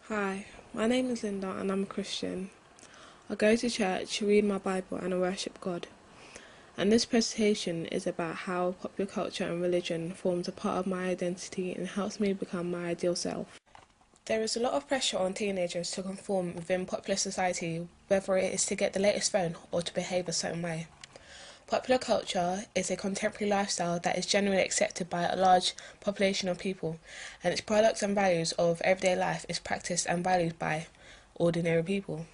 Hi, my name is Linda and I'm a Christian. I go to church, read my Bible and I worship God. And this presentation is about how popular culture and religion forms a part of my identity and helps me become my ideal self. There is a lot of pressure on teenagers to conform within popular society, whether it is to get the latest phone or to behave a certain way. Popular culture is a contemporary lifestyle that is generally accepted by a large population of people, and its products and values of everyday life is practiced and valued by ordinary people.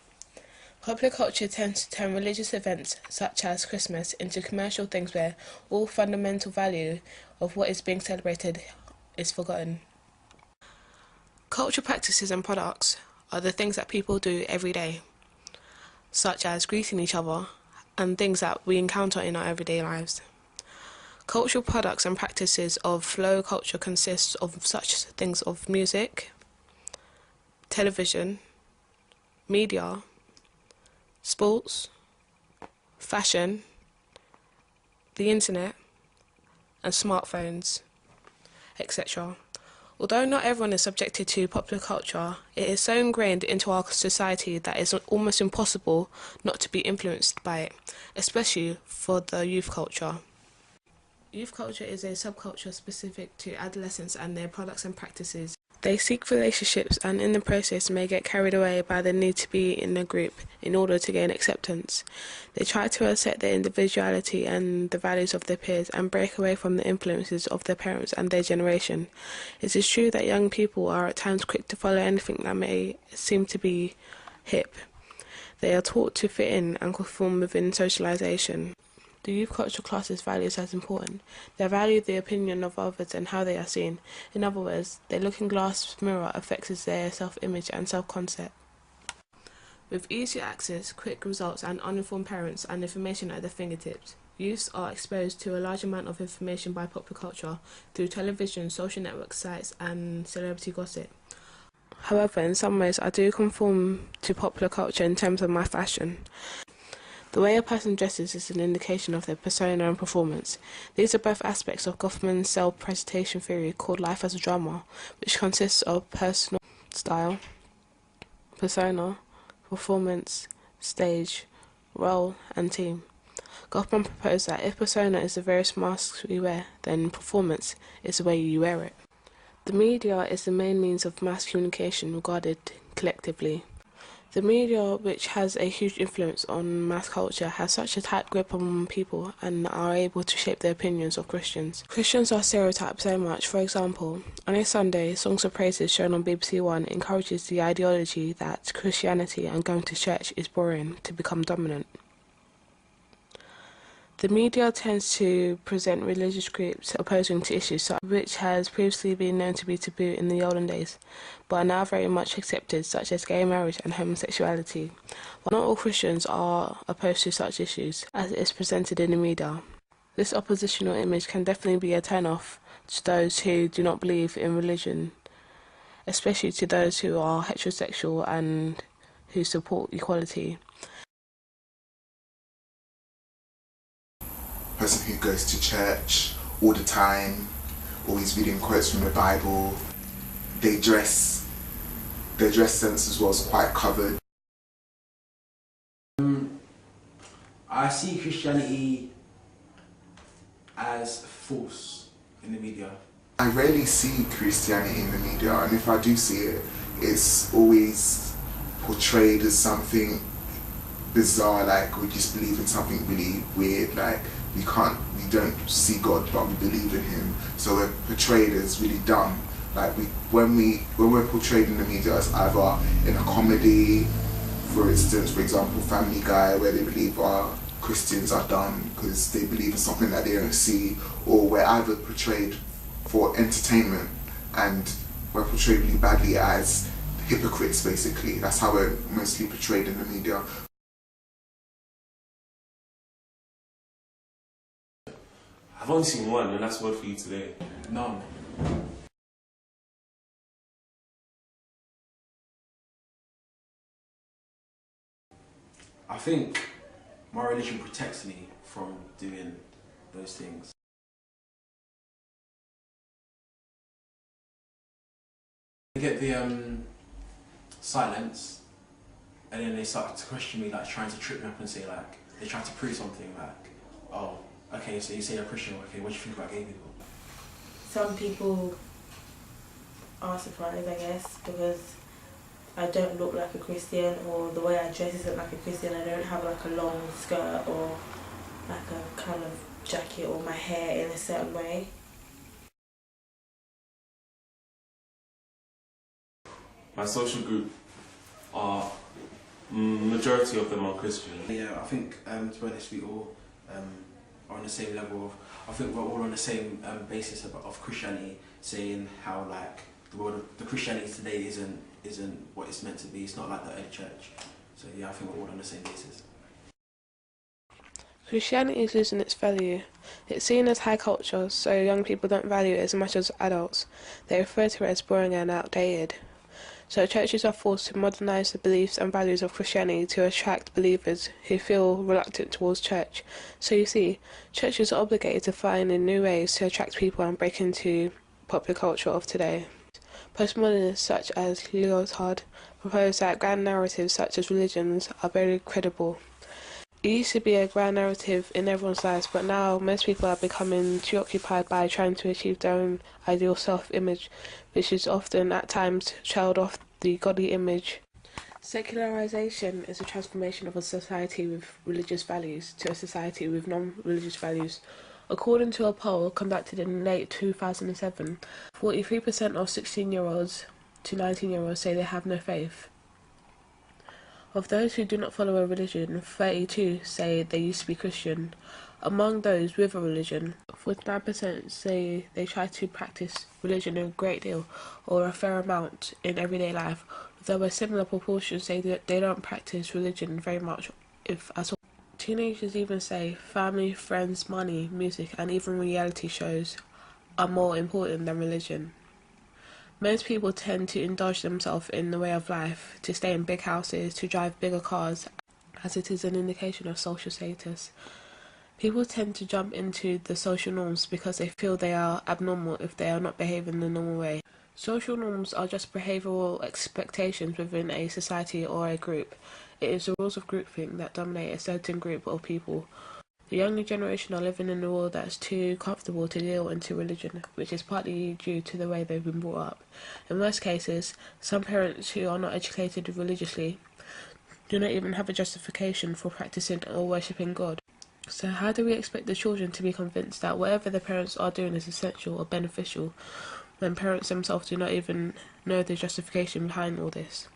Popular culture tends to turn religious events such as Christmas into commercial things where all fundamental value of what is being celebrated is forgotten. Culture practices and products are the things that people do every day, such as greeting each other and things that we encounter in our everyday lives. Cultural products and practices of flow culture consists of such things of music, television, media, sports, fashion, the internet, and smartphones, etc. Although not everyone is subjected to popular culture, it is so ingrained into our society that it's almost impossible not to be influenced by it, especially for the youth culture. Youth culture is a subculture specific to adolescents and their products and practices. They seek relationships and in the process may get carried away by the need to be in a group in order to gain acceptance. They try to assert their individuality and the values of their peers and break away from the influences of their parents and their generation. It is true that young people are at times quick to follow anything that may seem to be hip. They are taught to fit in and conform within socialization. The youth culture classes values as important. They value the opinion of others and how they are seen. In other words, their looking glass mirror affects their self-image and self-concept. With easy access, quick results and uninformed parents and information at their fingertips, youths are exposed to a large amount of information by popular culture through television, social network sites and celebrity gossip. However, in some ways I do conform to popular culture in terms of my fashion. The way a person dresses is an indication of their persona and performance. These are both aspects of Goffman's self-presentation theory called life as a drama, which consists of personal style, persona, performance, stage, role, and team. Goffman proposed that if persona is the various masks we wear, then performance is the way you wear it. The media is the main means of mass communication regarded collectively. The media, which has a huge influence on mass culture, has such a tight grip on people and are able to shape their opinions of Christians. Christians are stereotyped so much. For example, on a Sunday, Songs of Praises shown on BBC One encourages the ideology that Christianity and going to church is boring to become dominant. The media tends to present religious groups opposing to issues which has previously been known to be taboo in the olden days, but are now very much accepted, such as gay marriage and homosexuality. While not all Christians are opposed to such issues, as it is presented in the media. This oppositional image can definitely be a turn-off to those who do not believe in religion, especially to those who are heterosexual and who support equality. Person who goes to church all the time, always reading quotes from the Bible. They dress, their dress sense as well is quite covered. I see Christianity as false in the media. I rarely see Christianity in the media, and if I do see it, it's always portrayed as something bizarre, like we just believe in something really weird, like we don't see God, but we believe in Him. So we're portrayed as really dumb. Like when we're portrayed in the media as either in a comedy, for instance, for example, Family Guy, where they believe Christians are dumb because they believe in something that they don't see, or we're either portrayed for entertainment and we're portrayed really badly as hypocrites, basically. That's how we're mostly portrayed in the media. I've only seen one, and that's Word for You Today. None. I think my religion protects me from doing those things. I get silence, and then they start to question me, like trying to trip me up and say like, they try to prove something like, oh, okay, so you say you're Christian, okay, what do you think about gay people? Some people are surprised, I guess, because I don't look like a Christian, or the way I dress isn't like a Christian. I don't have like a long skirt or like a kind of jacket or my hair in a certain way. My social group are, majority of them are Christian. Yeah, I think to be honest, we all are on the same level of, I think we're all on the same basis of Christianity, saying how like the world of the Christianity today isn't what it's meant to be. It's not like the early church. So yeah, I think we're all on the same basis. Christianity is losing its value. It's seen as high culture, so young people don't value it as much as adults. They refer to it as boring and outdated. So churches are forced to modernise the beliefs and values of Christianity to attract believers who feel reluctant towards church. So you see, churches are obligated to find new ways to attract people and break into popular culture of today. Postmodernists such as Lyotard propose that grand narratives such as religions are very credible. It used to be a grand narrative in everyone's lives, but now most people are becoming too occupied by trying to achieve their own ideal self-image, which is often at times trailed off the godly image. Secularization is a transformation of a society with religious values to a society with non-religious values. According to a poll conducted in late 2007, 43% of 16-year-olds to 19-year-olds say they have no faith. Of those who do not follow a religion, 32 say they used to be Christian. Among those with a religion, 49% say they try to practice religion a great deal or a fair amount in everyday life, though a similar proportion say that they don't practice religion very much, if at all. Teenagers even say family, friends, money, music, and even reality shows are more important than religion. Most people tend to indulge themselves in the way of life, to stay in big houses, to drive bigger cars, as it is an indication of social status. People tend to jump into the social norms because they feel they are abnormal if they are not behaving the normal way. Social norms are just behavioural expectations within a society or a group. It is the rules of groupthink that dominate a certain group of people. The younger generation are living in a world that's too comfortable to deal into religion, which is partly due to the way they've been brought up. In most cases, some parents who are not educated religiously do not even have a justification for practicing or worshipping God. So how do we expect the children to be convinced that whatever the parents are doing is essential or beneficial, when parents themselves do not even know the justification behind all this?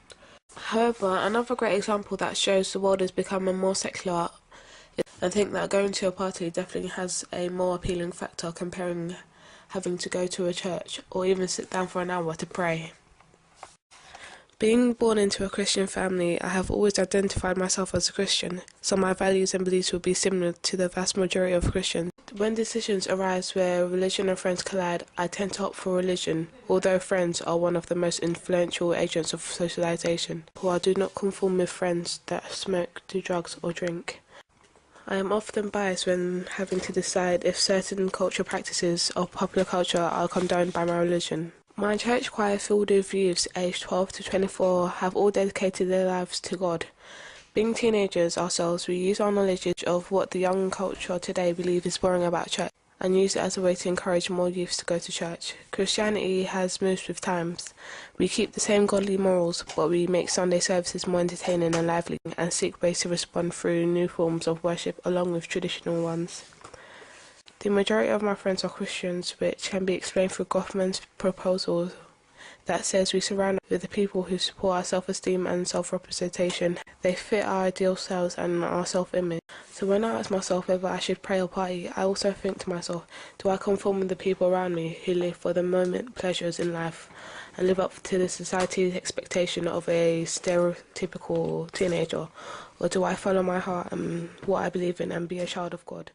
However, another great example that shows the world is becoming more secular, I think that going to a party definitely has a more appealing factor comparing having to go to a church or even sit down for an hour to pray. Being born into a Christian family, I have always identified myself as a Christian, so my values and beliefs will be similar to the vast majority of Christians. When decisions arise where religion and friends collide, I tend to opt for religion, although friends are one of the most influential agents of socialization, who I do not conform with friends that smoke, do drugs or drink. I am often biased when having to decide if certain cultural practices of popular culture are condoned by my religion. My church choir filled with youths aged 12 to 24 have all dedicated their lives to God. Being teenagers ourselves, we use our knowledge of what the young culture today believe is boring about church and use it as a way to encourage more youths to go to church. Christianity has moved with times. We keep the same godly morals, but we make Sunday services more entertaining and lively and seek ways to respond through new forms of worship along with traditional ones. The majority of my friends are Christians, which can be explained through Goffman's proposal that says we surround with the people who support our self-esteem and self-representation. They fit our ideal selves and our self-image. So when I ask myself whether I should pray or party, I also think to myself, do I conform with the people around me who live for the moment pleasures in life and live up to the society's expectation of a stereotypical teenager? Or do I follow my heart and what I believe in and be a child of God?